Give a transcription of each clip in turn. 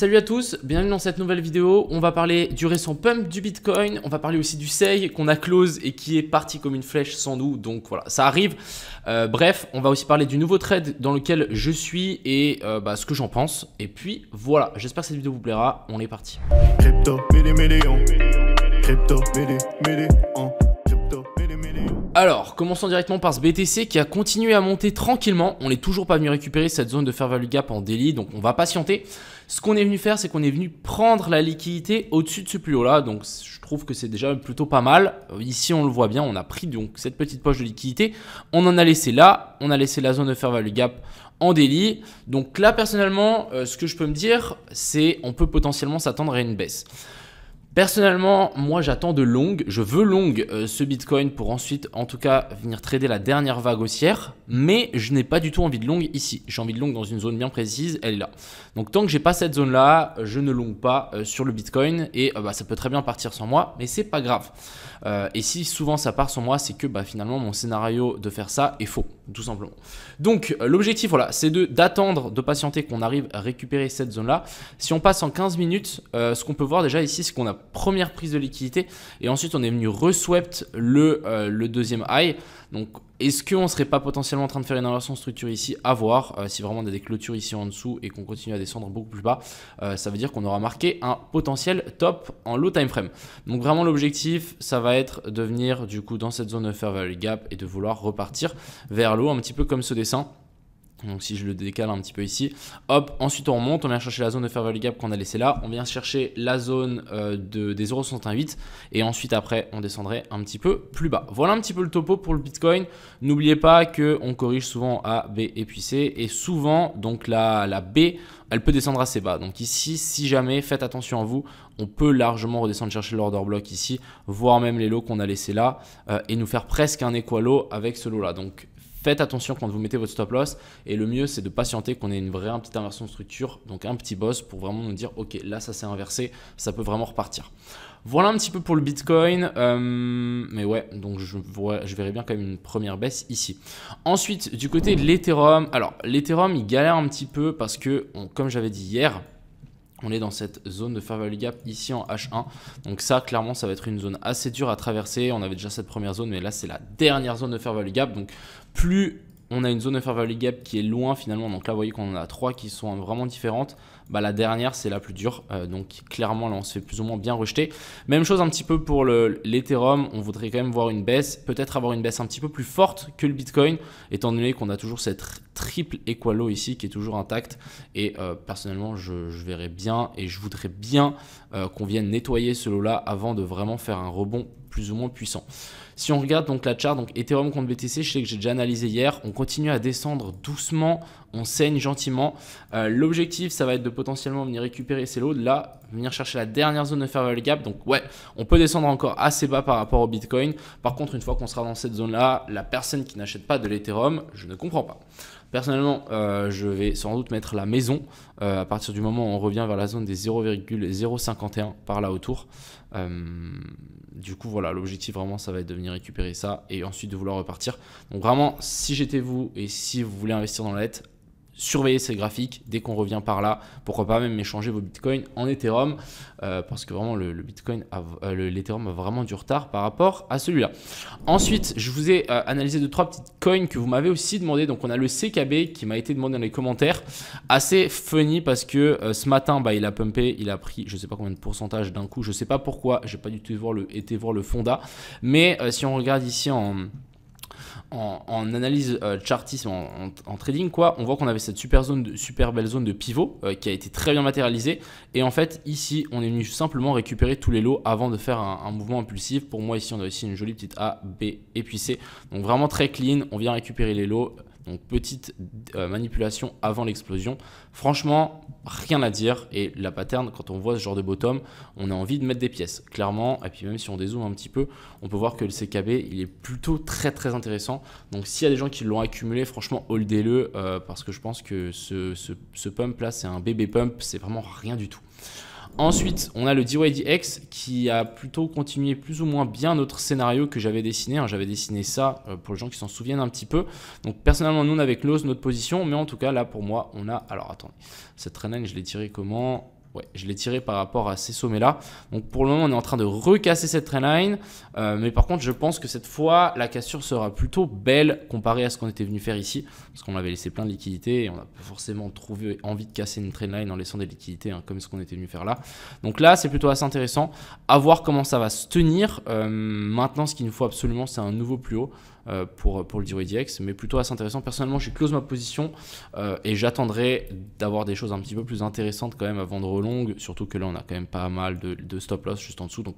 Salut à tous, bienvenue dans cette nouvelle vidéo. On va parler du récent pump du Bitcoin, on va parler aussi du SEI qu'on a close et qui est parti comme une flèche sans nous, donc voilà, ça arrive. Bref, on va aussi parler du nouveau trade dans lequel je suis et ce que j'en pense. Et puis voilà, j'espère que cette vidéo vous plaira, on est parti. Crypto, million. Crypto, million. Alors, commençons directement par ce BTC qui a continué à monter tranquillement. On n'est toujours pas venu récupérer cette zone de fair value gap en daily, donc on va patienter. Ce qu'on est venu faire, c'est qu'on est venu prendre la liquidité au-dessus de ce plus haut là, donc je trouve que c'est déjà plutôt pas mal. Ici, on le voit bien, on a pris donc cette petite poche de liquidité, on en a laissé là, on a laissé la zone de fair value gap en daily. Donc là, personnellement, ce que je peux me dire, c'est on peut potentiellement s'attendre à une baisse. Personnellement, moi j'attends de long, je veux long ce Bitcoin pour ensuite en tout cas venir trader la dernière vague haussière, mais je n'ai pas du tout envie de long ici. J'ai envie de long dans une zone bien précise, elle est là. Donc tant que j'ai pas cette zone là, je ne long pas sur le Bitcoin et ça peut très bien partir sans moi, mais c'est pas grave. Et si souvent ça part sans moi, c'est que finalement mon scénario de faire ça est faux, tout simplement. Donc l'objectif voilà, c'est d'attendre, de patienter qu'on arrive à récupérer cette zone là. Si on passe en 15 minutes, ce qu'on peut voir déjà ici, c'est qu'on a première prise de liquidité et ensuite on est venu reswept le deuxième high. Donc est-ce qu'on ne serait pas potentiellement en train de faire une inversion de structure ici? À voir. Si vraiment on a des clôtures ici en dessous et qu'on continue à descendre beaucoup plus bas, ça veut dire qu'on aura marqué un potentiel top en low time frame. Donc vraiment l'objectif, ça va être de venir du coup dans cette zone de fair value gap et de vouloir repartir vers le haut, un petit peu comme ce dessin. Donc si je le décale un petit peu ici, hop, ensuite on remonte, on vient chercher la zone de fair value gap qu'on a laissée là, on vient chercher la zone des 0,68 et ensuite après on descendrait un petit peu plus bas. Voilà un petit peu le topo pour le Bitcoin. N'oubliez pas qu'on corrige souvent A, B et puis C et souvent donc la B elle peut descendre assez bas. Donc ici si jamais faites attention à vous, on peut largement redescendre chercher l'order block ici, voire même les lows qu'on a laissés là et nous faire presque un equal low avec ce lot là. Donc faites attention quand vous mettez votre stop loss et le mieux c'est de patienter qu'on ait une vraie petite inversion de structure, donc un petit boss pour vraiment nous dire ok là ça s'est inversé, ça peut vraiment repartir. Voilà un petit peu pour le Bitcoin, mais ouais donc je verrai bien quand même une première baisse ici. Ensuite du côté de l'Ethereum, alors l'Ethereum il galère un petit peu parce que comme j'avais dit hier, on est dans cette zone de fair value gap ici en H1. Donc ça, clairement, ça va être une zone assez dure à traverser. On avait déjà cette première zone, mais là, c'est la dernière zone de fair value gap. Donc plus on a une zone de fair value gap qui est loin finalement. Donc là, vous voyez qu'on en a trois qui sont vraiment différentes. La dernière, c'est la plus dure. Donc clairement, là, on se fait plus ou moins bien rejeter. Même chose un petit peu pour l'Ethereum. On voudrait quand même voir une baisse. Peut-être avoir une baisse un petit peu plus forte que le Bitcoin, étant donné qu'on a toujours cette triple equal low ici qui est toujours intacte. Et personnellement, je verrais bien et je voudrais bien qu'on vienne nettoyer ce lot-là avant de vraiment faire un rebond plus ou moins puissant. Si on regarde donc la chart, donc Ethereum contre BTC, je sais que j'ai déjà analysé hier, on continue à descendre doucement, on saigne gentiment. L'objectif, ça va être de potentiellement venir récupérer ces lots, là, venir chercher la dernière zone de fair value gap. Donc ouais, on peut descendre encore assez bas par rapport au Bitcoin. Par contre, une fois qu'on sera dans cette zone-là, la personne qui n'achète pas de l'Ethereum, je ne comprends pas. Personnellement, je vais sans doute mettre la maison à partir du moment où on revient vers la zone des 0,051 par là autour. Du coup, voilà, l'objectif vraiment, ça va être de venir récupérer ça et ensuite de vouloir repartir. Donc vraiment, si j'étais vous et si vous voulez investir dans la lettre, surveillez ces graphiques dès qu'on revient par là. Pourquoi pas même échanger vos bitcoins en Ethereum parce que vraiment l'Ethereum a vraiment du retard par rapport à celui-là. Ensuite, je vous ai analysé 2-3 petites coins que vous m'avez aussi demandé. Donc on a le CKB qui m'a été demandé dans les commentaires. Assez funny parce que ce matin, il a pumpé, il a pris je sais pas combien de pourcentage d'un coup. Je sais pas pourquoi, j'ai pas du tout été voir le fonda. Mais si on regarde ici en analyse chartiste, en trading quoi, on voit qu'on avait cette super belle zone de pivot qui a été très bien matérialisée et en fait ici on est venu simplement récupérer tous les lots avant de faire un mouvement impulsif. Pour moi ici on a ici une jolie petite A, B et puis C, donc vraiment très clean, on vient récupérer les lots. Donc petite manipulation avant l'explosion. Franchement, rien à dire. Et la pattern, quand on voit ce genre de bottom, on a envie de mettre des pièces, clairement. Et puis même si on dézoome un petit peu, on peut voir que le CKB, il est plutôt très intéressant. Donc s'il y a des gens qui l'ont accumulé, franchement, holdez-le parce que je pense que ce pump là, c'est un bébé pump. C'est vraiment rien du tout. Ensuite, on a le DYDX qui a plutôt continué plus ou moins bien notre scénario que j'avais dessiné. J'avais dessiné ça pour les gens qui s'en souviennent un petit peu. Donc personnellement, nous on avait close notre position, mais en tout cas là pour moi, on a... Alors attendez, cette trendline, je l'ai tiré comment? Ouais, je l'ai tiré par rapport à ces sommets-là. Donc pour le moment, on est en train de recasser cette trendline. Mais par contre, je pense que cette fois, la cassure sera plutôt belle comparée à ce qu'on était venu faire ici. Parce qu'on avait laissé plein de liquidités et on n'a pas forcément trouvé envie de casser une trendline en laissant des liquidités, hein, comme ce qu'on était venu faire là. Donc là, c'est plutôt assez intéressant. À voir comment ça va se tenir. Maintenant, ce qu'il nous faut absolument, c'est un nouveau plus haut. Pour le DYDX, mais plutôt assez intéressant. Personnellement, j'ai close ma position et j'attendrai d'avoir des choses un petit peu plus intéressantes quand même à vendre longue, surtout que là, on a quand même pas mal de stop loss juste en dessous, donc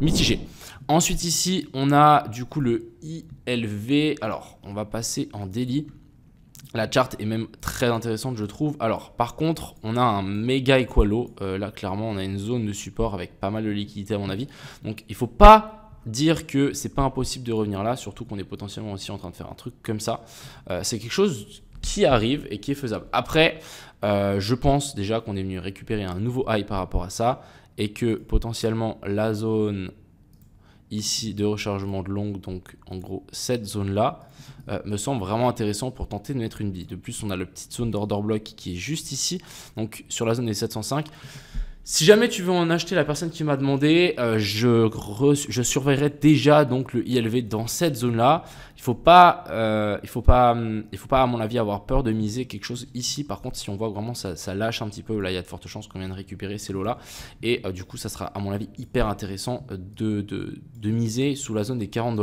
mitigé. Ensuite, ici, on a du coup le ILV. Alors, on va passer en daily. La chart est même très intéressante, je trouve. Alors, par contre, on a un méga equalo. Là, clairement, on a une zone de support avec pas mal de liquidité à mon avis. Donc, il ne faut pas dire que c'est pas impossible de revenir là, surtout qu'on est potentiellement aussi en train de faire un truc comme ça. C'est quelque chose qui arrive et qui est faisable. Après, je pense déjà qu'on est venu récupérer un nouveau high par rapport à ça et que potentiellement la zone ici de rechargement de longue, donc en gros cette zone-là, me semble vraiment intéressant pour tenter de mettre une bille. De plus, on a la petite zone d'order block qui est juste ici, donc sur la zone des 705. Si jamais tu veux en acheter, la personne qui m'a demandé, je surveillerai déjà donc le ILV dans cette zone-là. Il faut pas à mon avis avoir peur de miser quelque chose ici. Par contre, si on voit vraiment ça lâche un petit peu, là il y a de fortes chances qu'on vienne récupérer ces lots-là. Et du coup, ça sera à mon avis hyper intéressant de miser sous la zone des 40 $.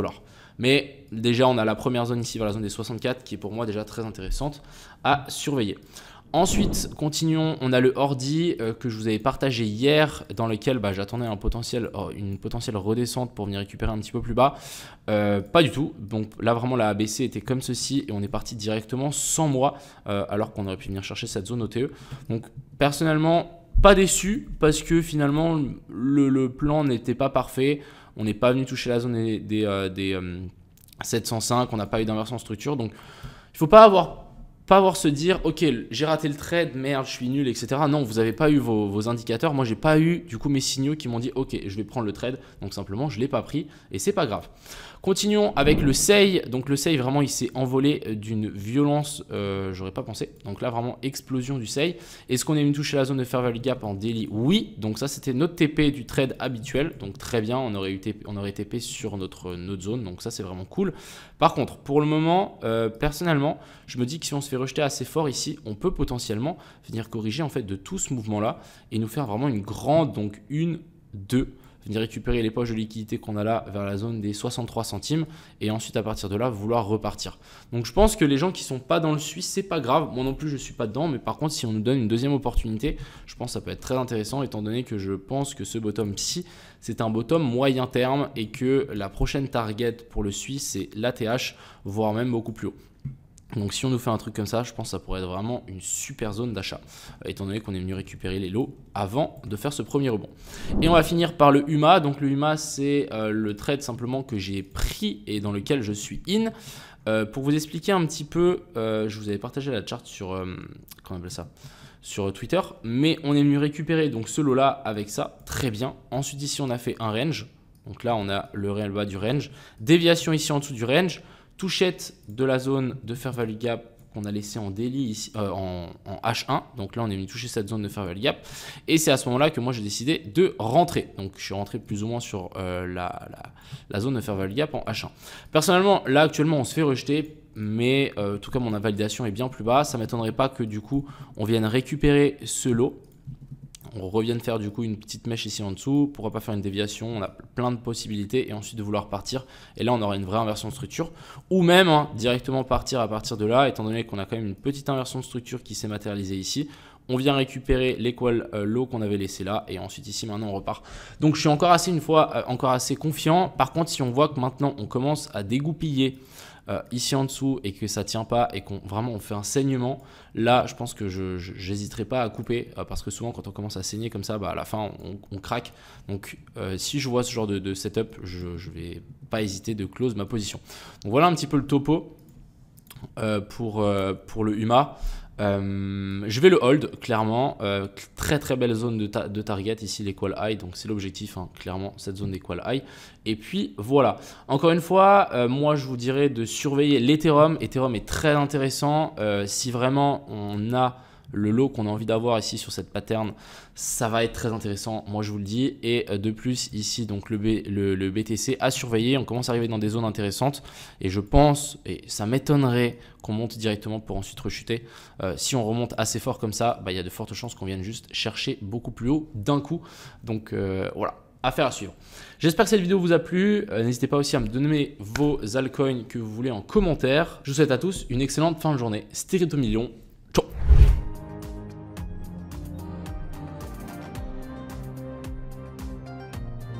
Mais déjà, on a la première zone ici vers la zone des 64 qui est pour moi déjà très intéressante à surveiller. Ensuite, continuons, on a le ordi que je vous avais partagé hier dans lequel j'attendais une potentielle redescente pour venir récupérer un petit peu plus bas. Pas du tout, donc là vraiment la ABC était comme ceci et on est parti directement sans moi alors qu'on aurait pu venir chercher cette zone OTE. Donc personnellement, pas déçu parce que finalement le plan n'était pas parfait. On n'est pas venu toucher la zone des 705, on n'a pas eu d'inversion de structure. Donc il ne faut pas avoir se dire ok j'ai raté le trade, merde je suis nul, etc. Non, vous n'avez pas eu vos indicateurs. Moi j'ai pas eu du coup mes signaux qui m'ont dit ok je vais prendre le trade, donc simplement je l'ai pas pris et c'est pas grave. Continuons avec le SEI. Donc le SEI vraiment il s'est envolé d'une violence, j'aurais pas pensé. Donc là vraiment explosion du SEI. Est-ce qu'on est venu toucher la zone de fair value gap en daily? Oui, donc ça c'était notre TP du trade habituel, donc très bien, on aurait TP sur notre zone, donc ça c'est vraiment cool. Par contre pour le moment personnellement je me dis que si on se fait rejeter assez fort ici, on peut potentiellement venir corriger en fait de tout ce mouvement là et nous faire vraiment une grande, donc 1, 2, venir récupérer les poches de liquidité qu'on a là vers la zone des 63 centimes et ensuite à partir de là vouloir repartir. Donc je pense que les gens qui sont pas dans le Suisse, c'est pas grave, moi non plus je suis pas dedans, mais par contre si on nous donne une deuxième opportunité, je pense que ça peut être très intéressant étant donné que je pense que ce bottom-ci c'est un bottom moyen terme et que la prochaine target pour le Suisse c'est l'ATH, voire même beaucoup plus haut. Donc si on nous fait un truc comme ça, je pense que ça pourrait être vraiment une super zone d'achat, étant donné qu'on est venu récupérer les lots avant de faire ce premier rebond. Et on va finir par le UMA. Donc le UMA, c'est le trade simplement que j'ai pris et dans lequel je suis in. Pour vous expliquer un petit peu, je vous avais partagé la chart sur, comment on appelle ça, sur Twitter, mais on est venu récupérer donc ce lot-là avec ça, très bien. Ensuite ici, on a fait un range. Donc là, on a le réel bas du range. Déviation ici en dessous du range. Touchette de la zone de fair value gap qu'on a laissé en daily ici, en H1. Donc là, on est venu toucher cette zone de fair value gap. Et c'est à ce moment-là que moi, j'ai décidé de rentrer. Donc je suis rentré plus ou moins sur la zone de fair value gap en H1. Personnellement, là, actuellement, on se fait rejeter. Mais en tout cas, mon invalidation est bien plus bas. Ça ne m'étonnerait pas que du coup, on vienne récupérer ce lot. On revient de faire du coup une petite mèche ici en dessous. Pourquoi pas faire une déviation? On a plein de possibilités et ensuite de vouloir partir. Et là, on aura une vraie inversion de structure. Ou même directement partir à partir de là, étant donné qu'on a quand même une petite inversion de structure qui s'est matérialisée ici. On vient récupérer l'équal low qu'on avait laissé là. Et ensuite ici, maintenant, on repart. Donc, je suis encore assez confiant. Par contre, si on voit que maintenant, on commence à dégoupiller ici en dessous et que ça tient pas et qu'on vraiment on fait un saignement, là je pense que je n'hésiterai pas à couper parce que souvent quand on commence à saigner comme ça, à la fin on craque. Donc si je vois ce genre de setup, je vais pas hésiter de close ma position. Donc voilà un petit peu le topo pour le UMA. Je vais le hold clairement, très très belle zone de target ici, l'équal high, donc c'est l'objectif clairement cette zone d'équal high. Et puis voilà, encore une fois moi je vous dirais de surveiller l'Ethereum. Ethereum est très intéressant si vraiment on a le lot qu'on a envie d'avoir ici sur cette pattern, ça va être très intéressant, moi je vous le dis. Et de plus ici donc le BTC à surveiller, on commence à arriver dans des zones intéressantes et je pense, et ça m'étonnerait qu'on monte directement pour ensuite rechuter. Si on remonte assez fort comme ça, il y a de fortes chances qu'on vienne juste chercher beaucoup plus haut d'un coup. Donc voilà, affaire à suivre. J'espère que cette vidéo vous a plu. N'hésitez pas aussi à me donner vos altcoins que vous voulez en commentaire. Je vous souhaite à tous une excellente fin de journée. C'était Crypto Millions.